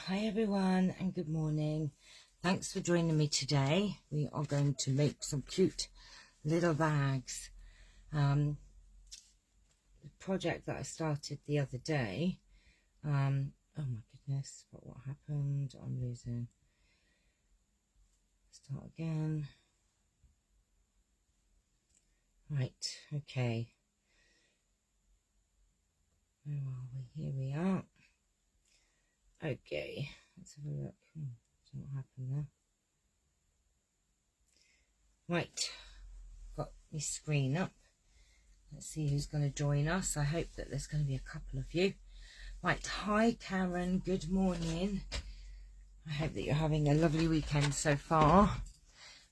Hi everyone and good morning. Thanks for joining me today. We are going to make some cute little bags. The project that I started the other day. Oh my goodness, what happened? I'm losing. Start again. Right, okay. Where are we? Here we are. Okay, let's have a look. What happened there? Right, got my screen up. Let's see who's going to join us. I hope that there's going to be a couple of you. Right, hi Karen, good morning. I hope that you're having a lovely weekend so far.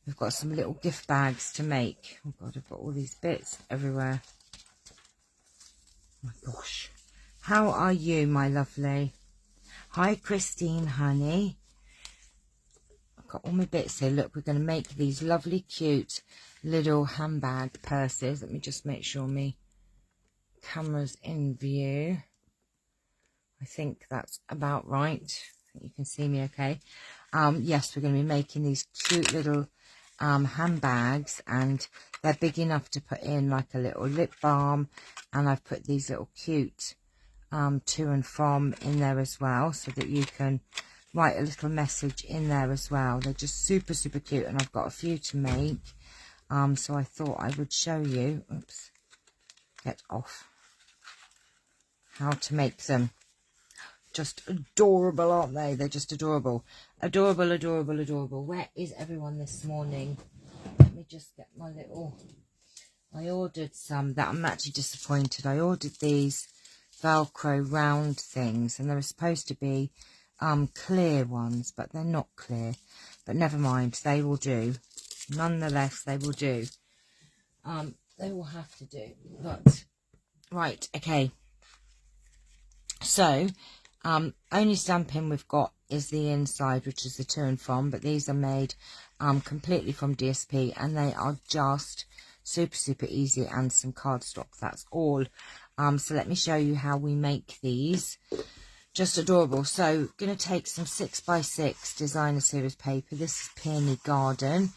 We've got some little gift bags to make. Oh God, I've got all these bits everywhere. Oh my gosh. How are you, my lovely? Hi Christine, honey. I've got all my bits here. Look, we're going to make these lovely, cute little handbag purses. Let me just make sure my camera's in view. I think that's about right. You can see me okay. Yes, we're going to be making these cute little handbags, and they're big enough to put in like a little lip balm, and I've put these little cute to and from in there as well, so that you can write a little message in there as well. They're just super cute, and I've got a few to make, so I thought I would show you, oops, get off, how to make them. Just adorable, aren't they? They're just adorable. Adorable. Where is everyone this morning? Let me just get my little... I ordered some that I'm actually disappointed. I ordered these Velcro round things, and they were supposed to be clear ones, but they're not clear. But never mind, they will do. Nonetheless, they will do. They will have to do. But, right, okay. So... only stamping we've got is the inside, which is the to and from, but these are made completely from DSP, and they are just super easy, and some cardstock, that's all. So let me show you how we make these. Just adorable. So going to take some 6x6 designer series paper. This is Peony Garden,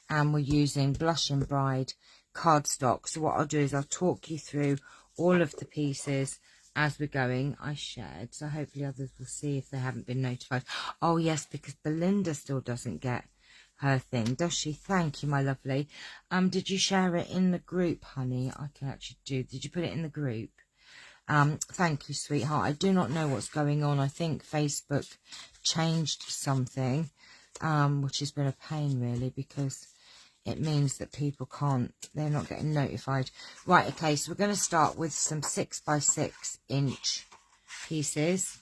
and we're using Blush and Bride cardstock. So what I'll do is I'll talk you through all of the pieces as we're going. I shared, so hopefully others will see if they haven't been notified. Oh yes, because Belinda still doesn't get her thing, does she? Thank you, my lovely. Did you share it in the group, honey? I can actually do. Did you put it in the group? Thank you, sweetheart. I do not know what's going on. I think Facebook changed something, which has been a pain really, because it means that people can't, they're not getting notified. Right, okay, so we're going to start with some 6x6 inch pieces.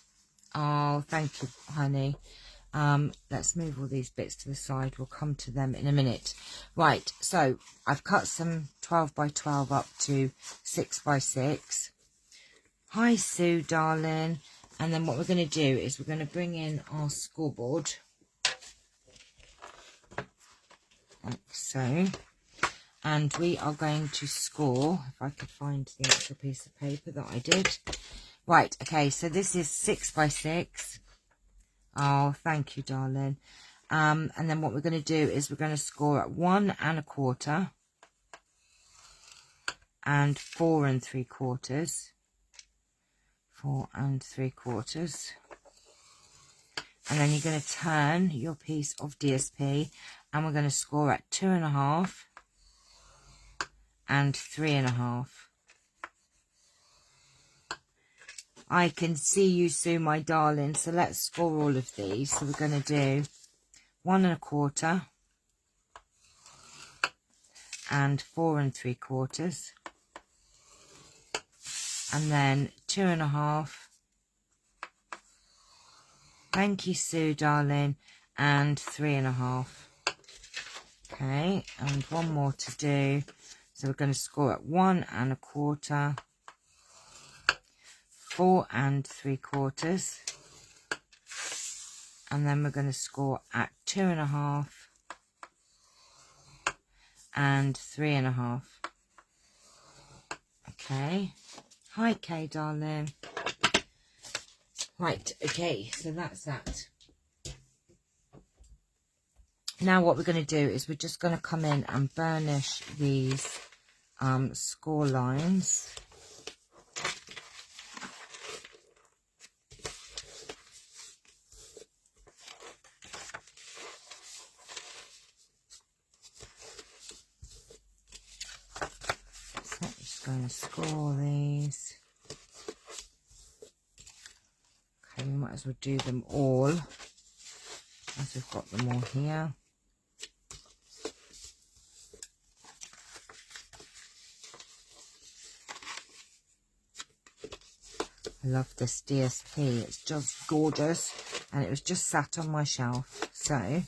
Oh, thank you, honey. Let's move all these bits to the side. We'll come to them in a minute. Right, so I've cut some 12x12 up to 6x6. Hi, Sue, darling. And then what we're going to do is we're going to bring in our scoreboard. Like so. And we are going to score, if I could find the actual piece of paper that I did. Right, okay, so this is 6x6. Oh, thank you, darling. And then what we're going to do is we're going to score at 1 1/4 and 4 3/4. 4 3/4. And then you're going to turn your piece of DSP, and we're going to score at 2 1/2 and 3 1/2. I can see you, Sue, my darling. So let's score all of these. So we're going to do 1 1/4 and 4 3/4, and then 2 1/2. Thank you, Sue, darling, and 3 1/2. Okay, and one more to do. So we're going to score at 1 1/4, 4 3/4, and then we're going to score at 2 1/2 and 3 1/2. Okay. Hi, Kay, darling. Right, okay, so that's that. Now what we're going to do is we're just going to come in and burnish these score lines. So I'm just going to score these. Okay, we might as well do them all, as we've got them all here. I love this DSP, it's just gorgeous, and it was just sat on my shelf, so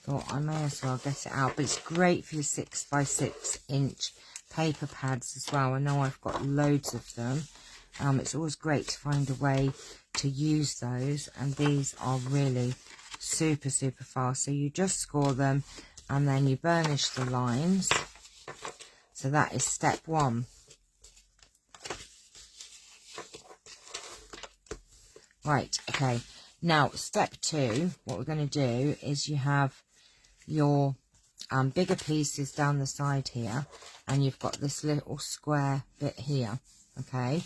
thought I may as well get it out. But it's great for your 6x6 inch paper pads as well. I know I've got loads of them. It's always great to find a way to use those, and these are really super fast. So you just score them and then you burnish the lines. So that is step 1. Right, okay, now step 2, what we're going to do is you have your bigger pieces down the side here, and you've got this little square bit here, okay?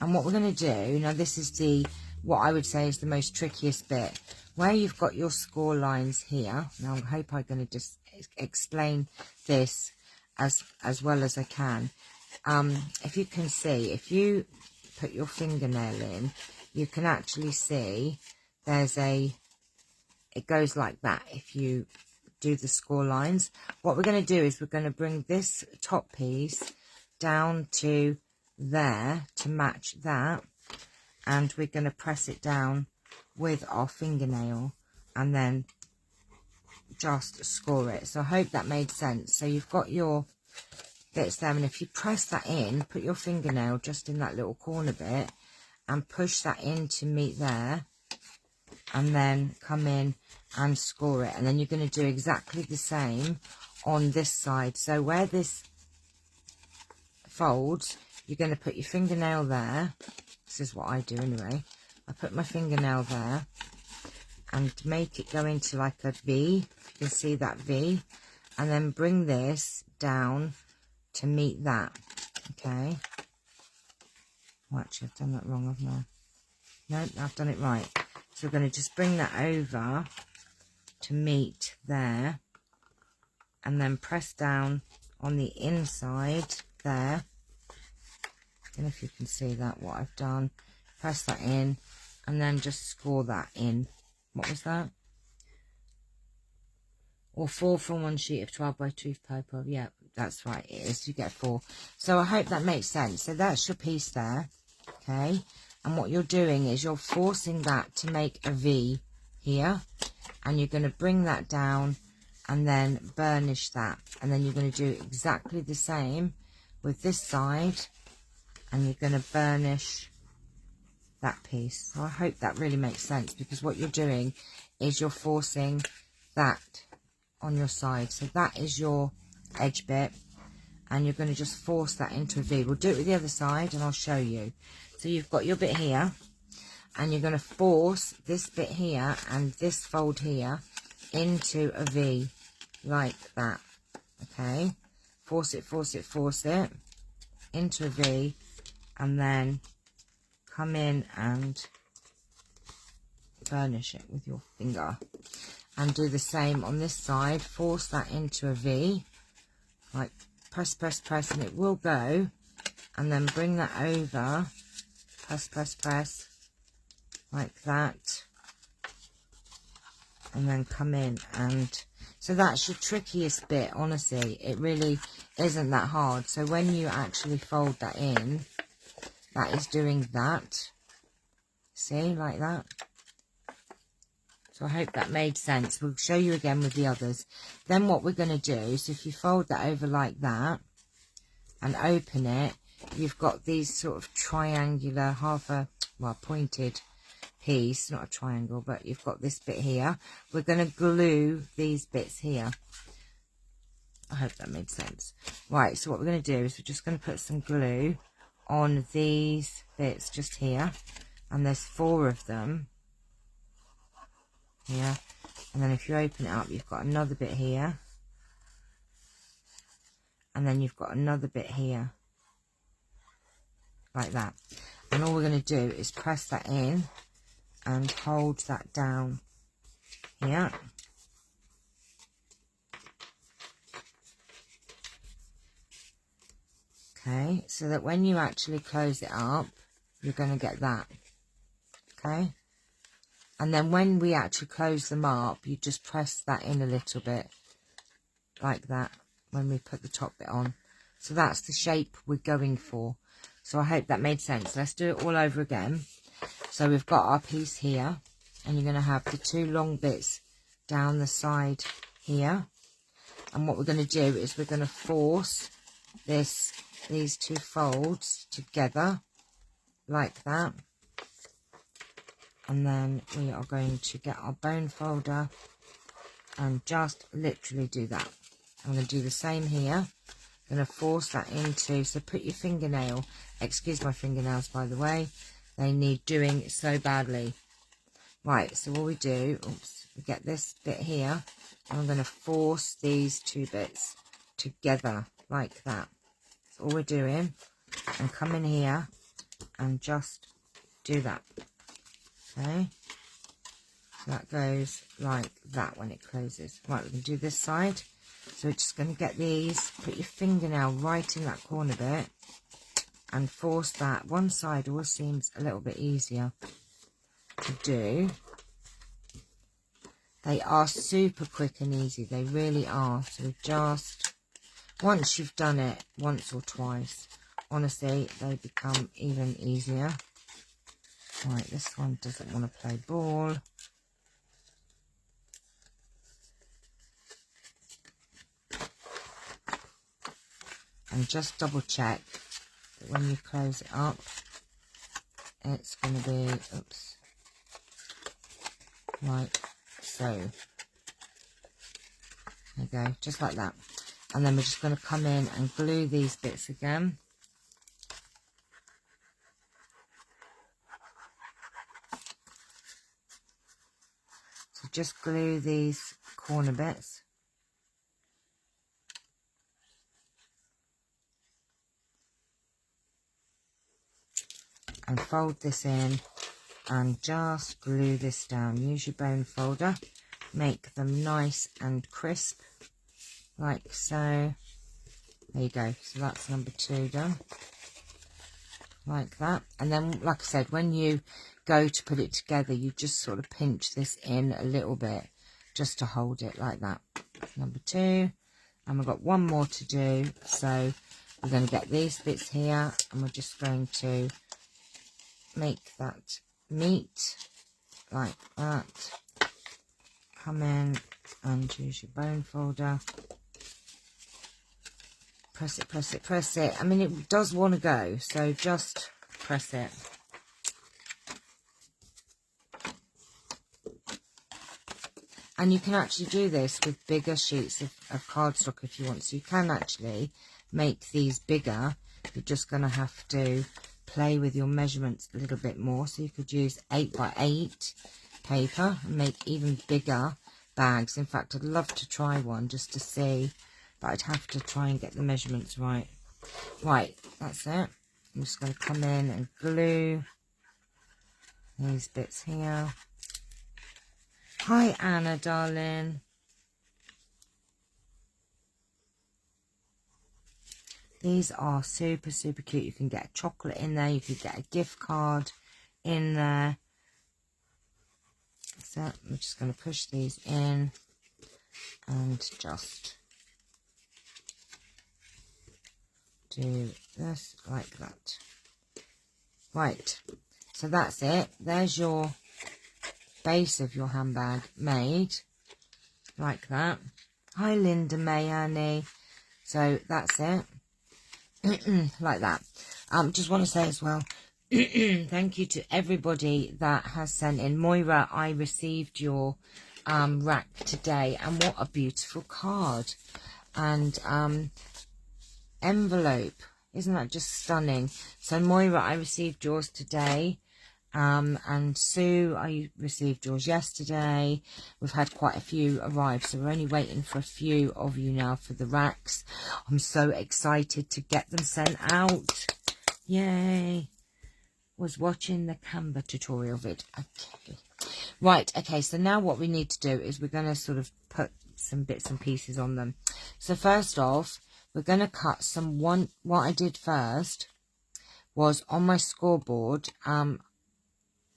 And what we're going to do, now this is what I would say is the most trickiest bit, where you've got your score lines here. Now I hope I'm going to just explain this as well as I can. If you can see, if you put your fingernail in, you can actually see it goes like that if you do the score lines. What we're going to do is we're going to bring this top piece down to there to match that, and we're going to press it down with our fingernail and then just score it. So I hope that made sense. So you've got your bits there, and if you press that in, put your fingernail just in that little corner bit and push that in to meet there, and then come in and score it. And then you're going to do exactly the same on this side. So where this folds, you're going to put your fingernail there. This is what I do anyway. I put my fingernail there and make it go into like a V. You can see that V. And then bring this down to meet that. Okay. Oh, actually, I've done that wrong, haven't I? Nope, I've done it right. So we're going to just bring that over to meet there, and then press down on the inside there. I don't know if you can see that, what I've done. Press that in, and then just score that in. What was that? Or 4 from one sheet of 12x2 paper. Yeah, that's right, it is. You get 4. So I hope that makes sense. So that's your piece there. Okay, and what you're doing is you're forcing that to make a V here, and you're going to bring that down and then burnish that, and then you're going to do exactly the same with this side, and you're going to burnish that piece. So I hope that really makes sense, because what you're doing is you're forcing that on your side. So that is your edge bit, and you're going to just force that into a V. We'll do it with the other side and I'll show you. So you've got your bit here, and you're going to force this bit here and this fold here into a V like that. Okay, force it into a V, and then come in and burnish it with your finger, and do the same on this side. Force that into a V, like press, and it will go, and then bring that over, press like that, and then come in. And so that's your trickiest bit. Honestly, it really isn't that hard. So when you actually fold that in, that is doing that, see, like that. So I hope that made sense. We'll show you again with the others. Then what we're going to do is, if you fold that over like that and open it, you've got these sort of triangular, pointed piece, not a triangle, but you've got this bit here. We're going to glue these bits here. I hope that made sense. Right, so what we're going to do is we're just going to put some glue on these bits just here. and there's 4 of them here. And then if you open it up, you've got another bit here, and then you've got another bit here, like that. And all we're going to do is press that in and hold that down here. Okay, so that when you actually close it up, you're going to get that. Okay, and then when we actually close them up, you just press that in a little bit, like that, when we put the top bit on. So that's the shape we're going for. So I hope that made sense. Let's do it all over again. So we've got our piece here, and you're going to have the 2 long bits down the side here. And what we're going to do is we're going to force these 2 folds together, like that. And then we are going to get our bone folder and just literally do that. I'm going to do the same here. I'm going to force that into, so put your fingernail, excuse my fingernails by the way, they need doing so badly. Right, so what we do, oops, we get this bit here, and I'm going to force these 2 bits together, like that. That's all we're doing. And come in here and just do that. Okay, so that goes like that when it closes. Right, we can do this side. So we're just going to get these, put your fingernail right in that corner bit and force that. One side always seems a little bit easier to do. They are super quick and easy, they really are. So just, once you've done it once or twice, honestly, they become even easier. Right, this one doesn't want to play ball. And just double check that when you close it up, it's going to be, oops, like so. There you go, just like that. And then we're just going to come in and glue these bits again. So just glue these corner bits. And fold this in and just glue this down. Use your bone folder. Make them nice and crisp, like so. There you go. So that's number 2 done. Like that. And then, like I said, when you go to put it together, you just sort of pinch this in a little bit just to hold it like that. Number 2. And we've got one more to do. So we're going to get these bits here and we're just going to make that meet like that. Come in and use your bone folder. Press it, press it, press it. I mean, it does want to go, so just press it. And you can actually do this with bigger sheets of cardstock if you want. So you can actually make these bigger. You're just going to have to play with your measurements a little bit more. So you could use 8x8 paper and make even bigger bags. In fact, I'd love to try one just to see, but I'd have to try and get the measurements right. Right, that's it. I'm just going to come in and glue these bits here. Hi, Anna, darling. These are super, super cute. You can get a chocolate in there. You could get a gift card in there. So I'm just going to push these in and just do this like that. Right, so that's it. There's your base of your handbag made like that. Hi, Linda May, Annie. So that's it. Like that. Just want to say as well, thank you to everybody that has sent in. Moira, I received your rack today, and what a beautiful card and envelope. Isn't that just stunning? So Moira, I received yours today, And Sue, I received yours yesterday. We've had quite a few arrive, so we're only waiting for a few of you now for the racks. I'm so excited to get them sent out. Yay. Was watching the Canva tutorial vid. Okay. Right, okay, so now what we need to do is we're going to sort of put some bits and pieces on them. So first off, we're going to cut what I did first was on my scoreboard,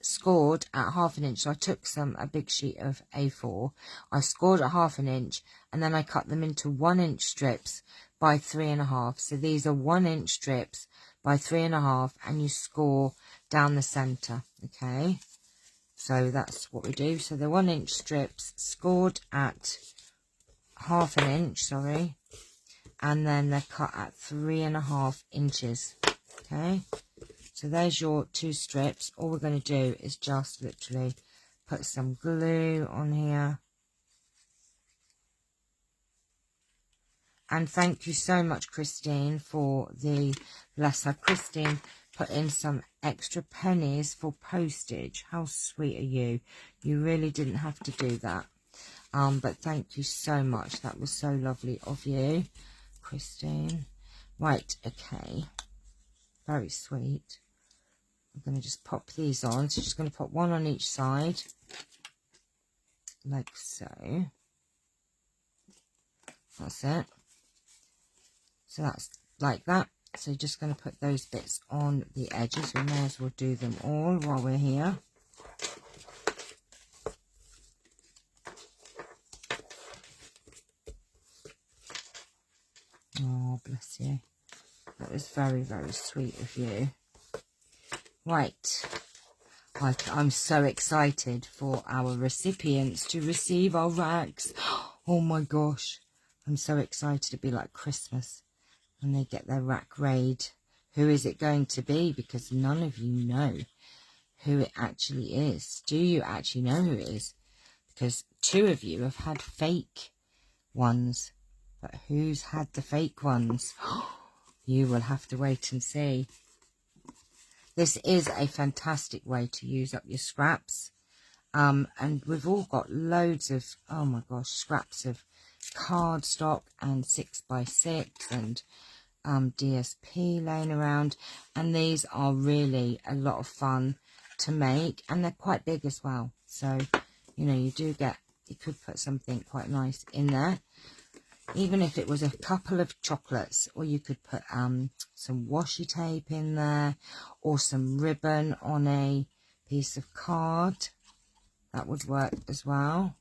scored at 1/2 inch. So I took a big sheet of A4, I scored at 1/2 inch, and then I cut them into 1 inch strips by 3.5. So these are 1 inch strips by 3.5, and you score down the center. Okay, so that's what we do. So the 1 inch strips scored at 1/2 inch, sorry, and then they're cut at 3.5 inches. Okay, so there's your 2 strips. All we're going to do is just literally put some glue on here. And thank you so much, Christine, for the, bless her, Christine put in some extra pennies for postage. How sweet are you? You really didn't have to do that. But thank you so much. That was so lovely of you, Christine. Right, okay. Very sweet. I'm going to just pop these on. So just going to put one on each side, like so. That's it. So that's like that. So just going to put those bits on the edges. We may as well do them all while we're here. Oh, bless you. That was very, very sweet of you. Right. I'm so excited for our recipients to receive our racks. Oh my gosh. I'm so excited. It'll be like Christmas when they get their rack raid. Who is it going to be? Because none of you know who it actually is. Do you actually know who it is? Because 2 of you have had fake ones. But who's had the fake ones? You will have to wait and see. This is a fantastic way to use up your scraps. And we've all got loads of, oh my gosh, scraps of cardstock and 6x6 and DSP laying around. And these are really a lot of fun to make. And they're quite big as well. So, you know, you could put something quite nice in there. Even if it was a couple of chocolates, or you could put some washi tape in there, or some ribbon on a piece of card. That would work as well.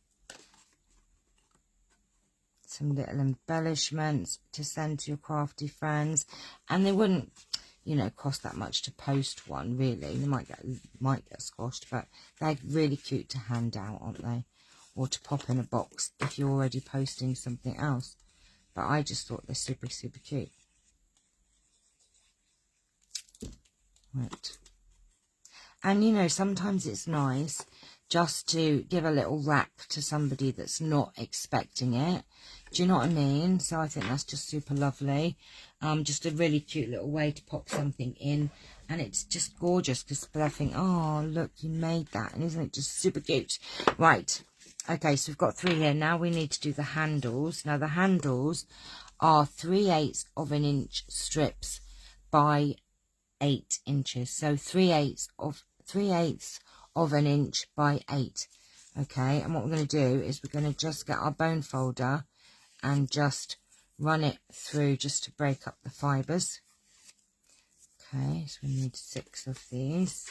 Some little embellishments to send to your crafty friends, and they wouldn't, you know, cost that much to post one. Really, they might get squashed, but they're really cute to hand out, aren't they? Or to pop in a box if you're already posting something else. But I just thought they're super, super cute. Right. And, you know, sometimes it's nice just to give a little wrap to somebody that's not expecting it. Do you know what I mean? So I think that's just super lovely. Just a really cute little way to pop something in. And it's just gorgeous because I think, oh, look, you made that. And isn't it just super cute? Right. Okay, so we've got 3 here. Now we need to do the handles. Now the handles are 3/8 of an inch strips by 8 inches. So 3/8 of an inch by 8. Okay, and what we're going to do is we're going to just get our bone folder and just run it through just to break up the fibers. Okay, so we need 6 of these.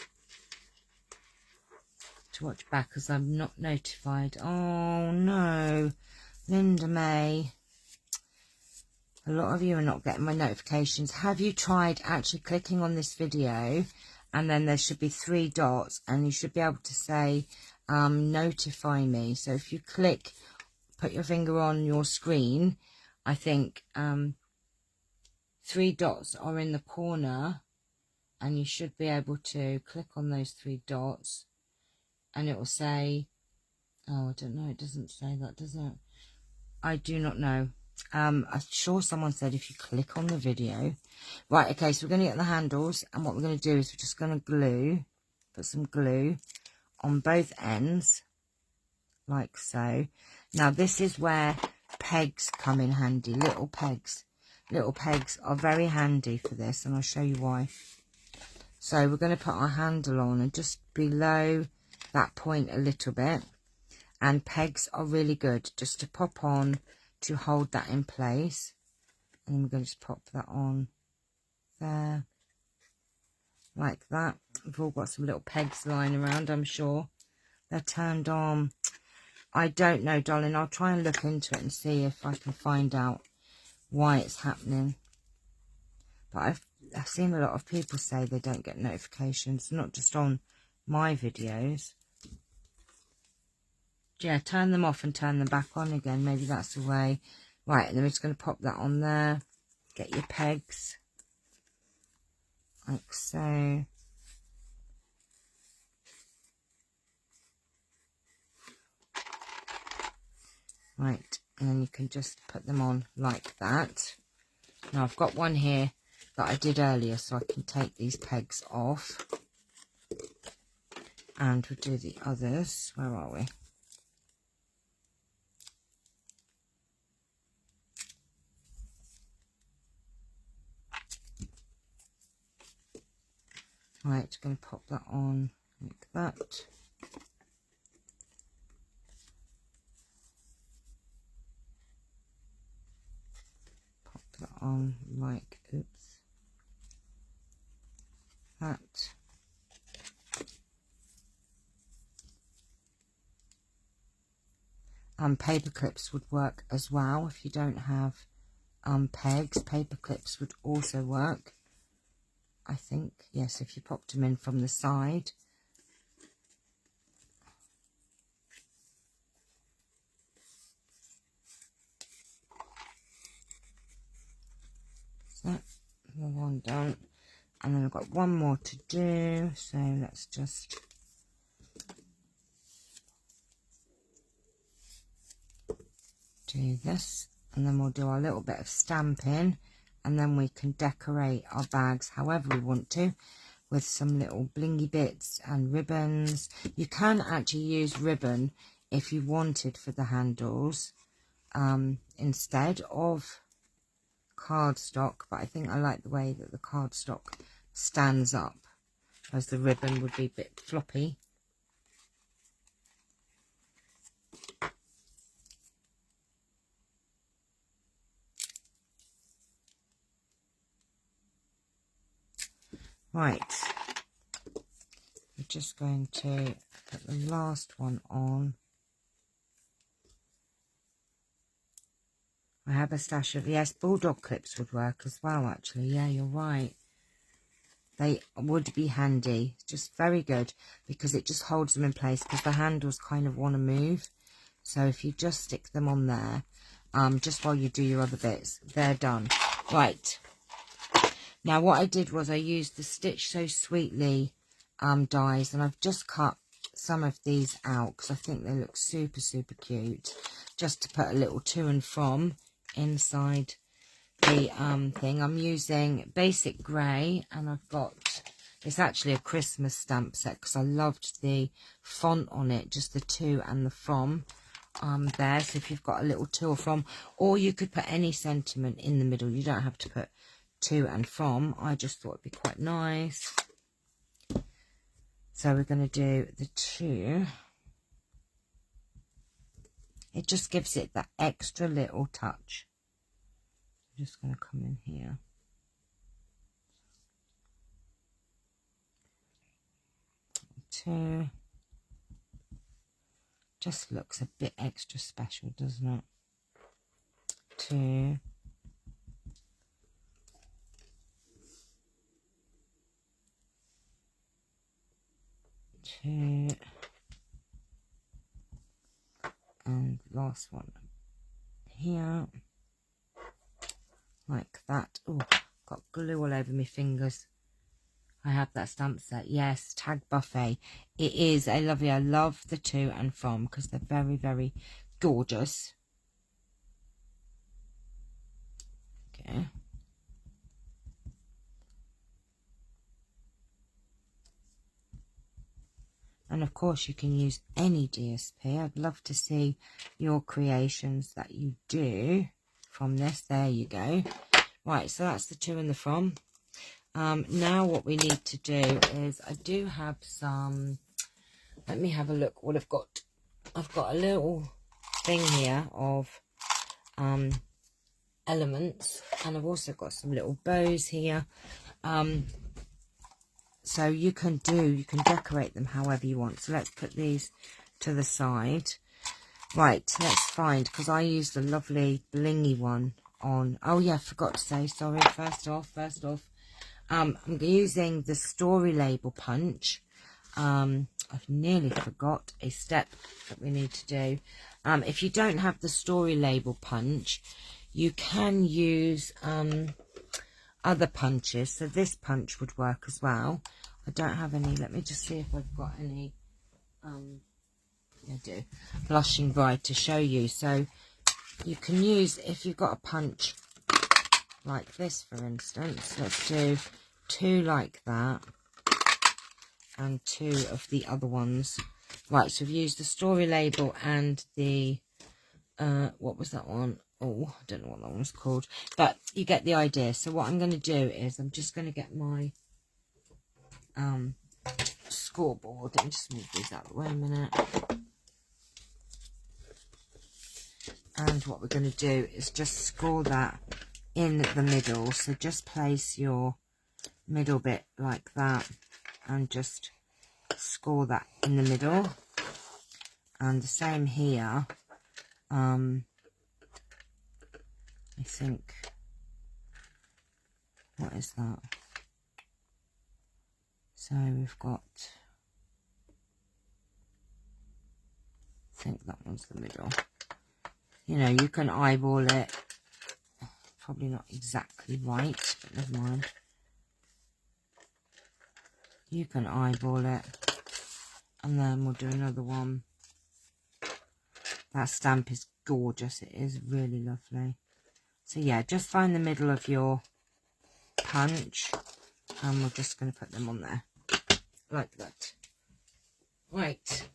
To watch back because I'm not notified. Oh no, Linda May. A lot of you are not getting my notifications. Have you tried actually clicking on this video, and then there should be 3 dots, and you should be able to say notify me. So if you click, put your finger on your screen, I think 3 dots are in the corner, and you should be able to click on those 3 dots. And it will say, oh, I don't know, it doesn't say that, does it? I do not know. I'm sure someone said if you click on the video. Right, okay, so we're going to get the handles, and what we're going to do is we're just going to glue put some glue on both ends, like so. Now this is where pegs come in handy, little pegs. Little pegs are very handy for this, and I'll show you why. So we're going to put our handle on, and just below that point a little bit, and pegs are really good just to pop on to hold that in place. And then we're going to just pop that on there, like that. We've all got some little pegs lying around, I'm sure. They're turned on. I don't know, darling. I'll try and look into it and see if I can find out why it's happening. But I've seen a lot of people say they don't get notifications, not just on my videos. Yeah, turn them off and turn them back on again. Maybe that's the way. Right, and then we're just going to pop that on there. Get your pegs, like so. Right, and then you can just put them on like that. Now I've got one here that I did earlier, so I can take these pegs off. And we'll do the others. Where are we? Right, going to pop that on like that. Pop that on like, oops, that. Paper clips would work as well if you don't have pegs. Paper clips would also work, I think. Yes, if you popped them in from the side. So, the one done. And then I've got one more to do, so let's just do this, and then we'll do our little bit of stamping, and then we can decorate our bags however we want to, with some little blingy bits and ribbons. You can actually use ribbon if you wanted for the handles instead of cardstock, but I think I like the way that the cardstock stands up, as the ribbon would be a bit floppy. Right, we're just going to put the last one on. I have a stash of, yes, bulldog clips would work as well, actually. Yeah, you're right. They would be handy. Just very good, because it just holds them in place, because the handles kind of want to move. So if you just stick them on there, just while you do your other bits, they're done. Right. Now what I did was I used the Stitch So Sweetly dies, and I've just cut some of these out because I think they look super, super cute. Just to put a little to and from inside the thing. I'm using basic grey, and I've got, it's actually a Christmas stamp set because I loved the font on it, just the to and the from there. So if you've got a little to or from, or you could put any sentiment in the middle, you don't have to put to and from. I just thought it'd be quite nice. So we're going to do the to. It just gives it that extra little touch. I'm just going to come in here. To. Just looks a bit extra special, doesn't it? To. To. And last one here. Like that. Oh, got glue all over my fingers. I have that stamp set. Yes, Tag Buffet. It is a lovely. I love the to and from because they're very, very gorgeous. Okay. And of course you can use any DSP. I'd love to see your creations that you do from this. There you go. Right, so that's the to and the from. Now what we need to do is, I do have some, let me have a look what I've got. I've got a little thing here of elements, and I've also got some little bows here. So you can decorate them however you want. So let's put these to the side. Right, let's find, because I used a lovely blingy one on, oh yeah, I forgot to say, sorry, first off, I'm using the story label punch. I've nearly forgot a step that we need to do. If you don't have the story label punch, you can use other punches. So this punch would work as well. I don't have any. Let me just see if I've got any. I do. Blushing Bride to show you. So you can use, if you've got a punch like this, for instance, let's do 2 like that and 2 of the other ones. Right, so we've used the story label and the what was that one? Oh, I don't know what that one was called, but you get the idea. So what I'm going to do is, I'm just going to get my scoreboard and just move these out of the way a minute. And what we're going to do is just score that in the middle. So just place your middle bit like that and just score that in the middle. And the same here. I think, what is that? So we've got, I think that one's the middle. You know, you can eyeball it. Probably not exactly right, but never mind. You can eyeball it. And then we'll do another one. That stamp is gorgeous. It is really lovely. So yeah, just find the middle of your punch. And we're just going to put them on there. Like that. Right.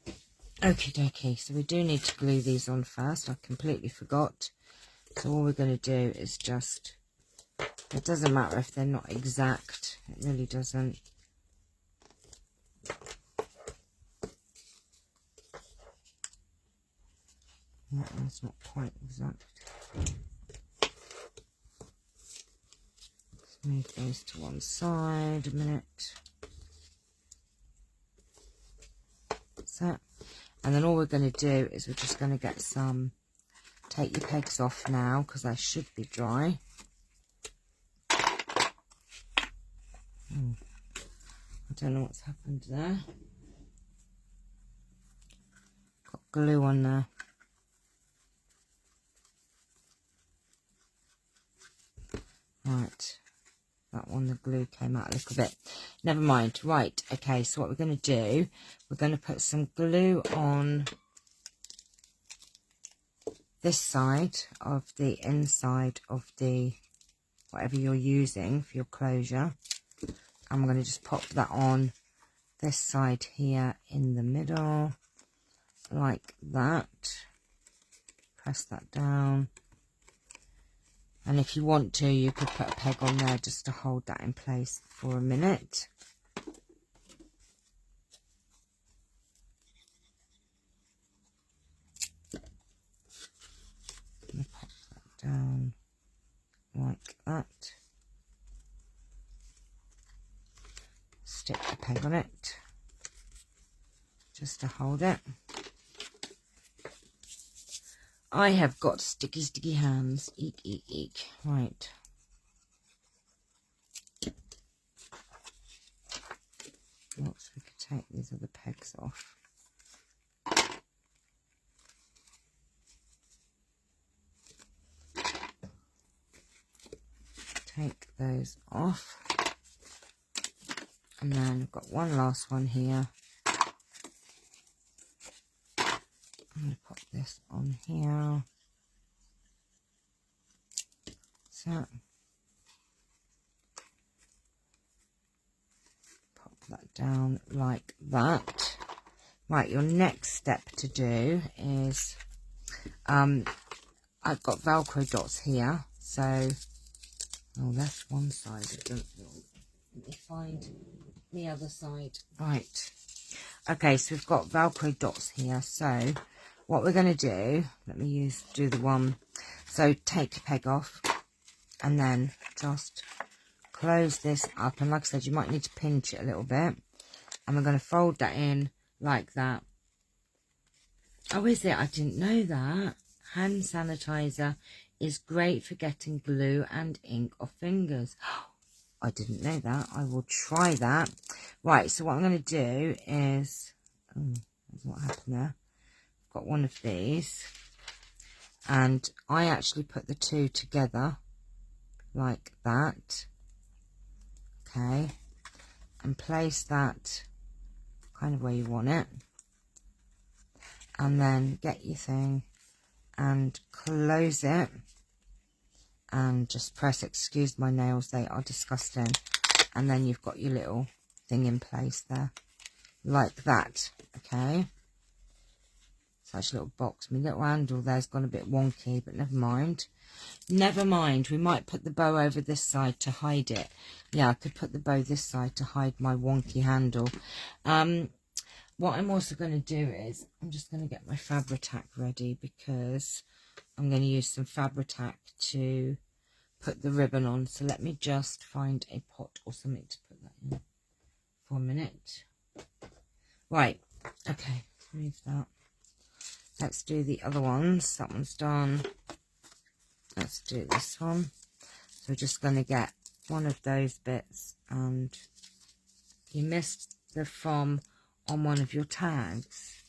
Okie dokie. So we do need to glue these on first. I completely forgot. So all we're going to do is just, it doesn't matter if they're not exact. It really doesn't. That one's not quite exact. Let's move those to one side a minute. So, and then all we're going to do is we're just going to get some, take your pegs off now because they should be dry. I don't know what's happened there. Got glue on there. Right, that one, the glue came out a little bit. Never mind. Right, okay, so what we're going to do, we're going to put some glue on this side of the inside of the, whatever you're using for your closure. I'm going to just pop that on this side here in the middle, like that. Press that down. And if you want to, you could put a peg on there just to hold that in place for a minute. I'm going to pop that down like that. Stick the peg on it just to hold it. I have got sticky hands. Eek, eek, eek. Right. Oops, we could take these other pegs off. Take those off. And then I've got one last one here. I'm going to pop this on here. So, pop that down like that. Right, your next step to do is, I've got Velcro dots here, so, oh, that's one side. Let me find the other side. Right, okay, so we've got Velcro dots here, so what we're going to do, let me do the one, so take the peg off, and then just close this up, and like I said, you might need to pinch it a little bit, and we're going to fold that in like that. Oh, is it? I didn't know that. Hand sanitizer is great for getting glue and ink off fingers. I didn't know that. I will try that. Right, so what I'm going to do is, oh, that's what happened there. I've got one of these, and I actually put the two together like that. Okay, and place that kind of where you want it, and then get your thing and close it, and just press, excuse my nails, they are disgusting, and then you've got your little thing in place there like that. Okay, such a little box. My little handle there's gone a bit wonky, but never mind. Never mind, we might put the bow over this side to hide it. Yeah, I could put the bow this side to hide my wonky handle. What I'm also going to do is, I'm just going to get my Fabri-Tac ready, because I'm going to use some Fabri-Tac to put the ribbon on. So let me just find a pot or something to put that in for a minute. Right, okay, move that. Let's do the other ones. That one's done. Let's do this one. So we're just going to get one of those bits, and you missed the from on one of your tags.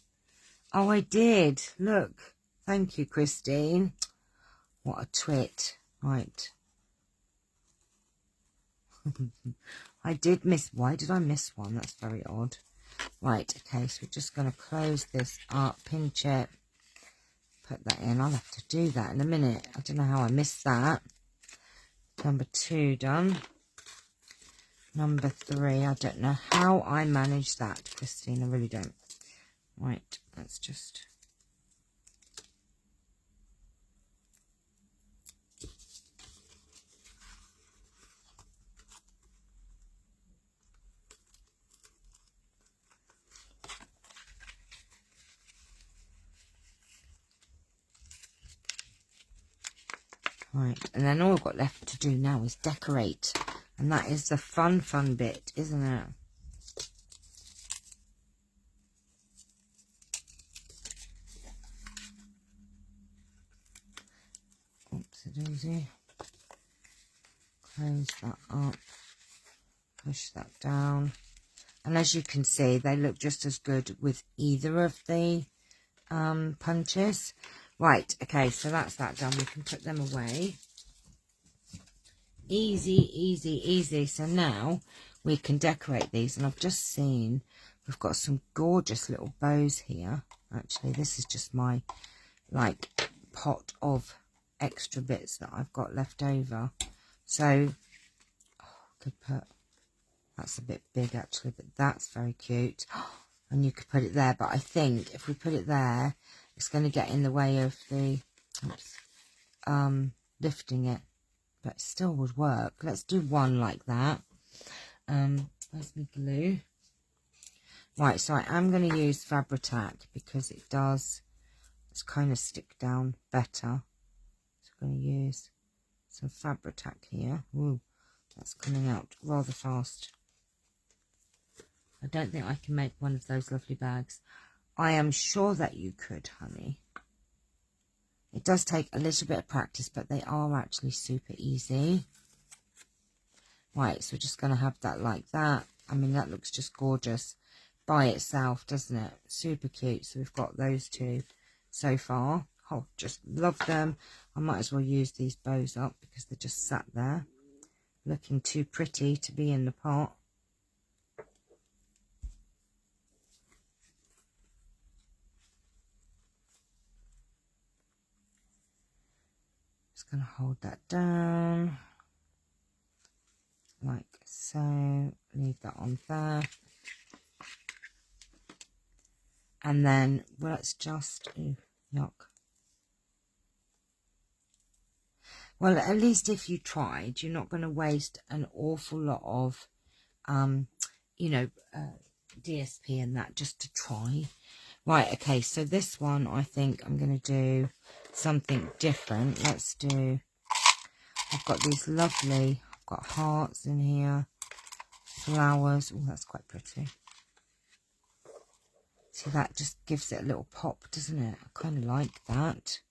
Oh, I did. Look. Thank you, Christine. What a twit. Right. I did miss. Why did I miss one? That's very odd. Right. Okay. So we're just going to close this up, pinch it, put that in. I'll have to do that in a minute. I don't know how I missed that. Number 2 done. Number 3, I don't know how I managed that, Christine. I really don't. Right, let's just... Right, and then all I've got left to do now is decorate. And that is the fun bit, isn't it? Oopsie-daisy. Close that up. Push that down. And as you can see, they look just as good with either of the punches. Right, okay, so that's that done. We can put them away. Easy, easy, easy. So now we can decorate these. And I've just seen we've got some gorgeous little bows here. Actually, this is just my, like, pot of extra bits that I've got left over. So, oh, I could put, that's a bit big actually, but that's very cute. And you could put it there, but I think if we put it there, it's going to get in the way of the, oops, lifting it. But it still would work. Let's do one like that. Where's my glue? Right, so I am going to use Fabri-Tac because it does, it's kind of stick down better. So I'm going to use some Fabri-Tac here. Ooh, that's coming out rather fast. I don't think I can make one of those lovely bags. I am sure that you could, honey. It does take a little bit of practice, but they are actually super easy. Right, so we're just going to have that like that. I mean, that looks just gorgeous by itself, doesn't it? Super cute. So we've got those two so far. Oh, just love them. I might as well use these bows up because they're just sat there looking too pretty to be in the pot. Just going to hold that down like so. Leave that on there. And then, well, let's just, ooh, yuck. Well, at least if you tried, you're not going to waste an awful lot of, you know, DSP and that just to try. Right, okay, so this one, I think I'm going to do something different. Let's do, I've got these lovely, I've got hearts in here, flowers. Oh, that's quite pretty. See, that just gives it a little pop, doesn't it? I kind of like that.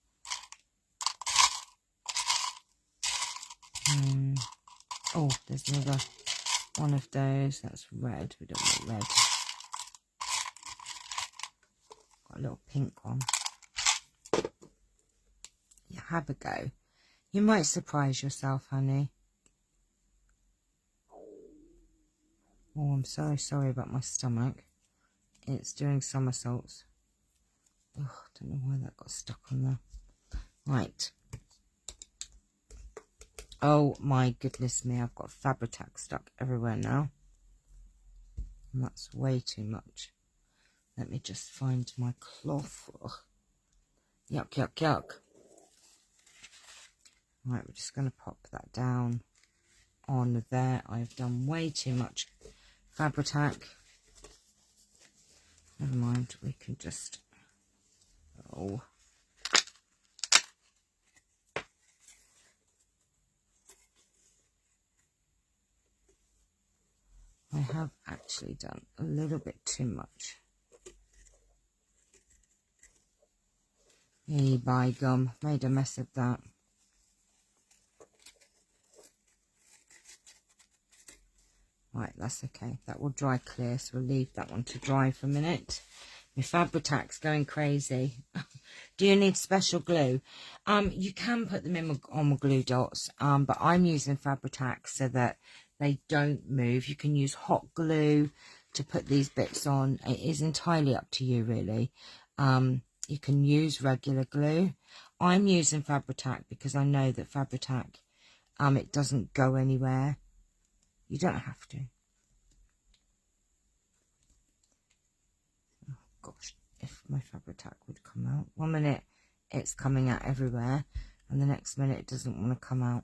Oh, there's another one of those. That's red. We don't want red. Got a little pink one. Yeah, have a go. You might surprise yourself, honey. Oh, I'm so sorry about my stomach. It's doing somersaults. Oh, I don't know why that got stuck on there. Right. Oh my goodness me, I've got Fabri-Tac stuck everywhere now. And that's way too much. Let me just find my cloth. Ugh. Yuck, yuck, yuck. Right, we're just going to pop that down on there. I've done way too much Fabri-Tac. Never mind, we can just... Oh. I have actually done a little bit too much. Hey, by gum, made a mess of that. Right, that's okay. That will dry clear, so we'll leave that one to dry for a minute. My Fabri-Tac's going crazy. Do you need special glue? You can put them in on glue dots, but I'm using Fabri-Tac so that they don't move. You can use hot glue to put these bits on. It is entirely up to you, really. You can use regular glue. I'm using Fabri-Tac because I know that Fabri-Tac, it doesn't go anywhere. You don't have to. Oh, gosh, if my Fabri-Tac would come out. 1 minute it's coming out everywhere, and the next minute it doesn't want to come out.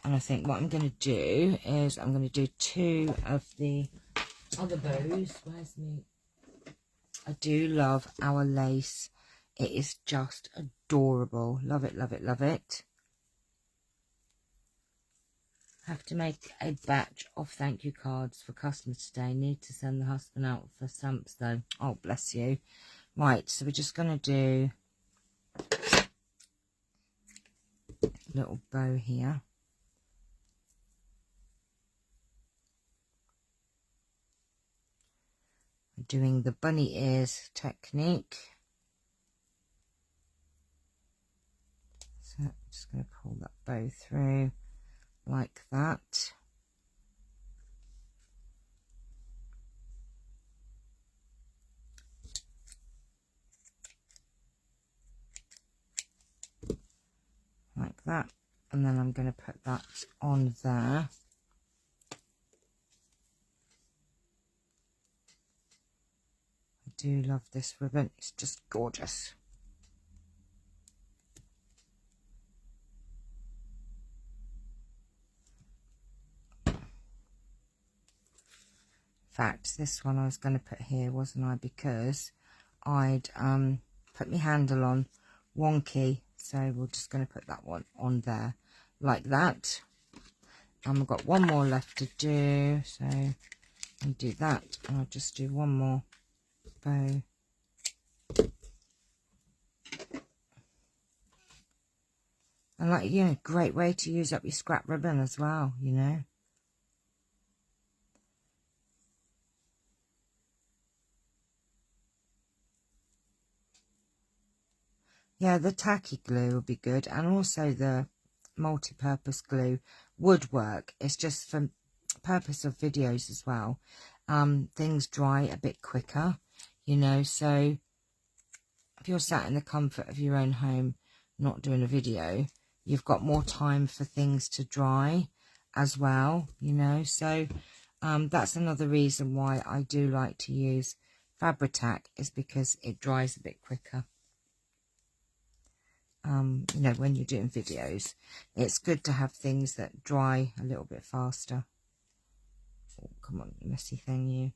And I think what I'm going to do is I'm going to do 2 of the other bows. Where's me? I do love our lace. It is just adorable. Love it, love it, love it. Have to make a batch of thank you cards for customers today. Need to send the husband out for stamps though. Oh, bless you. Right, so we're just going to do a little bow here. We're doing the bunny ears technique. So I'm just going to pull that bow through like that. Like that. And then I'm going to put that on there. I do love this ribbon. It's just gorgeous. In fact, this one I was going to put here, wasn't I? Because I'd put my handle on wonky. So we're just going to put that one on there like that. And we've got one more left to do. So I'll do that. And I'll just do one more bow. And like, you know, great way to use up your scrap ribbon as well, you know. Yeah, the tacky glue will be good, and also the multi-purpose glue would work. It's just for purpose of videos as well. Things dry a bit quicker, you know, so if you're sat in the comfort of your own home not doing a video, you've got more time for things to dry. as well, you know. So that's another reason why I do like to use Fabri-Tac, is because it dries a bit quicker. You know, when you're doing videos, it's good to have things that dry a little bit faster. Oh, come on, you messy thing, you.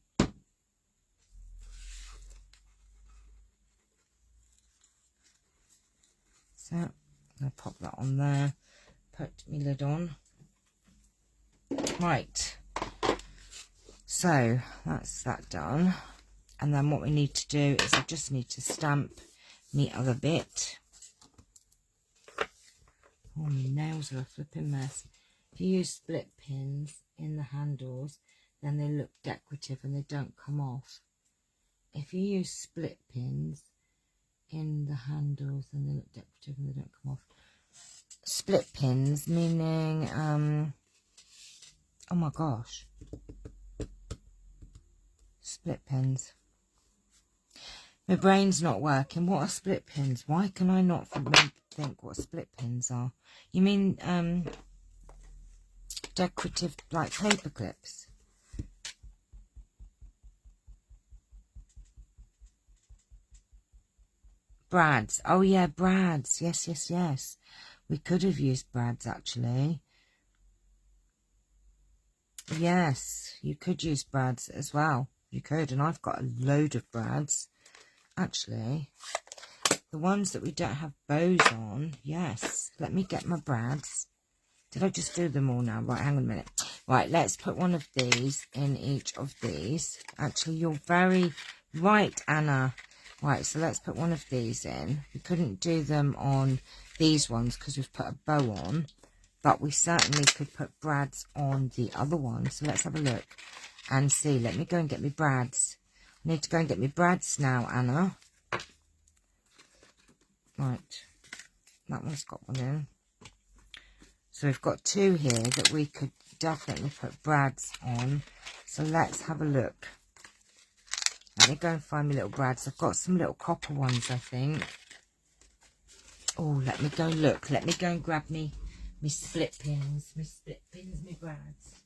So, I'm going to pop that on there, put my lid on. Right, so that's that done. And then what we need to do is I just need to stamp the other bit. Oh, my nails are a flipping mess. If you use split pins in the handles, then they look decorative and they don't come off. If you use split pins in the handles, then they look decorative and they don't come off. Split pins meaning, oh my gosh, split pins. My brain's not working. What are split pins? Why can I not think what split pins are? You mean decorative, like paper clips? Brads. Oh yeah, brads. Yes, yes, yes. We could have used brads actually. Yes, you could use brads as well. You could, and I've got a load of brads. Actually, the ones that we don't have bows on, yes. Let me get my brads. Did I just do them all now? Right, hang on a minute. Right, let's put one of these in each of these. Actually, you're very right, Anna. Right, so let's put one of these in. We couldn't do them on these ones because we've put a bow on. But we certainly could put brads on the other one. So let's have a look and see. Let me go and get me brads. I need to go and get me brads now, Anna. Right. That one's got one in. So we've got two here that we could definitely put brads on. So let's have a look. Let me go and find my little brads. I've got some little copper ones, I think. Oh, let me go look. Let me go and grab me split pins. My split pins, my brads.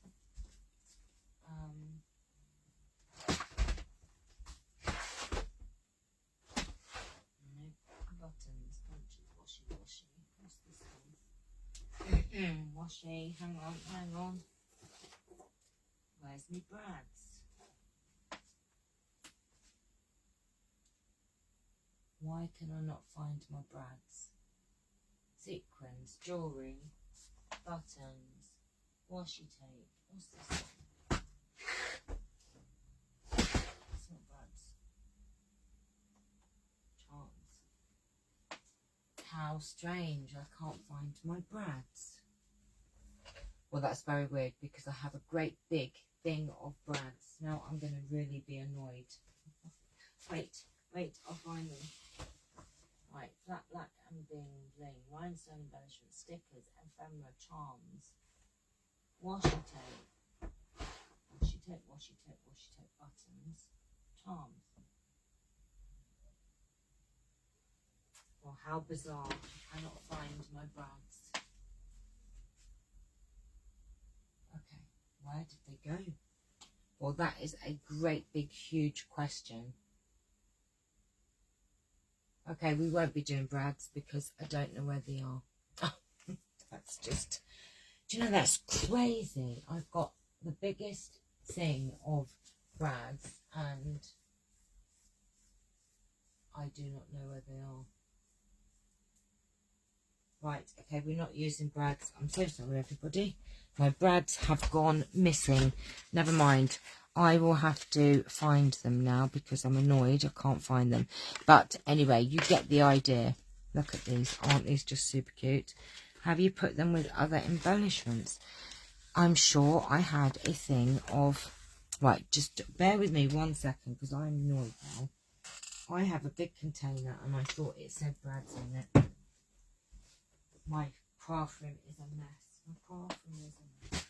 Buttons, bunches, washy. What's this one? Washy, hang on. Where's me brads? Why can I not find my brads? Sequins, jewellery, buttons, washi tape. What's this one? It's not brads. Charms. How strange, I can't find my brads. Well, that's very weird because I have a great big thing of brads. Now I'm going to really be annoyed. Wait, I'll find them. Right, flat black and bling, rhinestone embellishment, stickers, ephemera, charms, washi tape, buttons, charms. Well, how bizarre. I cannot find my brads. Okay, where did they go? Well, that is a great big huge question. Okay, we won't be doing brads because I don't know where they are. Oh, that's just, do you know, that's crazy. I've got the biggest thing of brads and I do not know where they are. Right, okay, we're not using brads. I'm so sorry, everybody. My brads have gone missing. Never mind. I will have to find them now because I'm annoyed. I can't find them. But anyway, you get the idea. Look at these. Aren't these just super cute? Have you put them with other embellishments? I'm sure I had a thing of... Right, just bear with me 1 second because I'm annoyed now. I have a big container and I thought it said brads on it. My craft room is a mess. My craft room is a mess.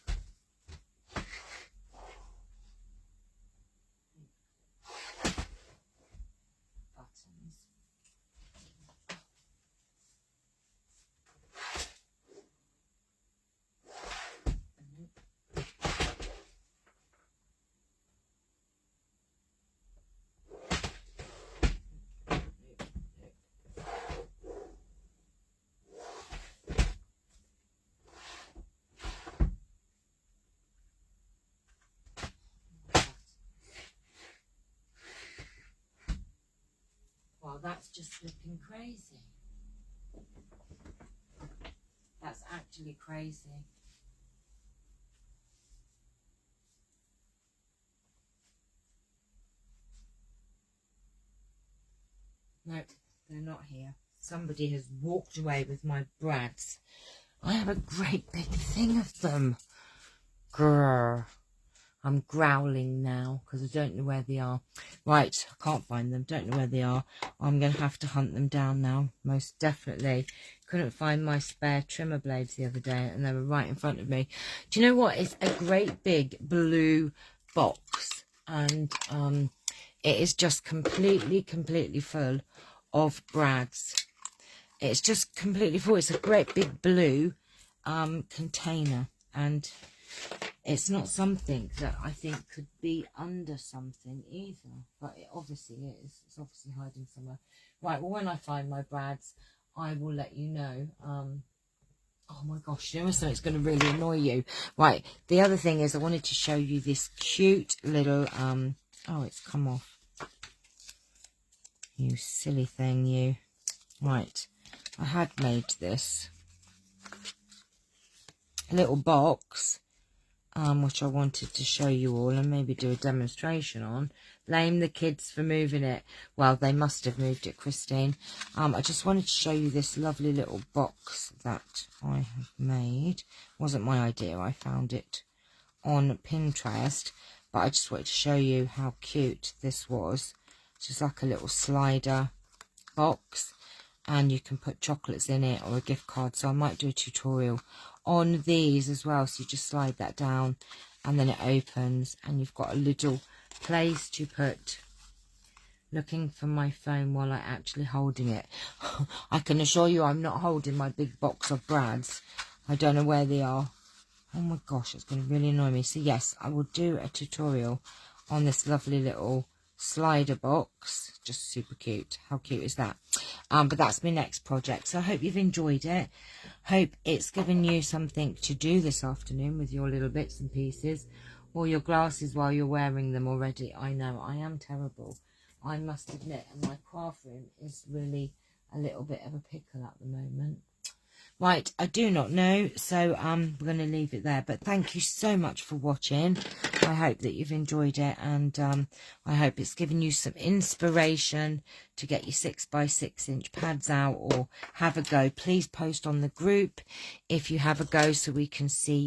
Buttons. Nope. just flipping crazy. That's actually crazy. Nope, they're not here. Somebody has walked away with my brads. I have a great big thing of them. Grrr. I'm growling now because I don't know where they are. Right, I can't find them. Don't know where they are. I'm going to have to hunt them down now, most definitely. Couldn't find my spare trimmer blades the other day and they were right in front of me. Do you know what? It's a great big blue box and it is just completely full of brads. It's just completely full. It's a great big blue container and it's not something that I think could be under something either, but it obviously is. It's obviously hiding somewhere. Right, well, when I find my brads, I will let you know. Oh my gosh, you know something's going to really annoy you. Right, the other thing is I wanted to show you this cute little, oh, it's come off. You silly thing, you. Right, I had made this little box, which I wanted to show you all and maybe do a demonstration on. Blame the kids for moving it. Well, they must have moved it, Christine. I just wanted to show you this lovely little box that I have made. Wasn't my idea. I found it on Pinterest, but I just wanted to show you how cute this was. It's just like a little slider box and you can put chocolates in it or a gift card, so I might do a tutorial on these as well. So you just slide that down and then it opens and you've got a little place to put. Looking for my phone while I'm actually holding it. I can assure you I'm not holding my big box of brads. I don't know where they are. Oh my gosh, it's going to really annoy me. So yes, I will do a tutorial on this lovely little slider box. Just super cute. How cute is that? But that's my next project. So I hope you've enjoyed it. Hope it's given you something to do this afternoon with your little bits and pieces. Or your glasses while you're wearing them already. I know, I am terrible. I must admit. And my craft room is really a little bit of a pickle at the moment. Right, I do not know, so we're going to leave it there. But thank you so much for watching. I hope that you've enjoyed it, and I hope it's given you some inspiration to get your 6x6 inch pads out or have a go. Please post on the group if you have a go so we can see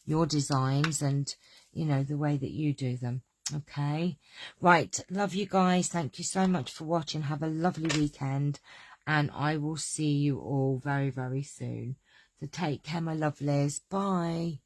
your designs and, you know, the way that you do them. Okay, right, love you guys. Thank you so much for watching. Have a lovely weekend. And I will see you all very, very soon. So take care, my lovelies. Bye.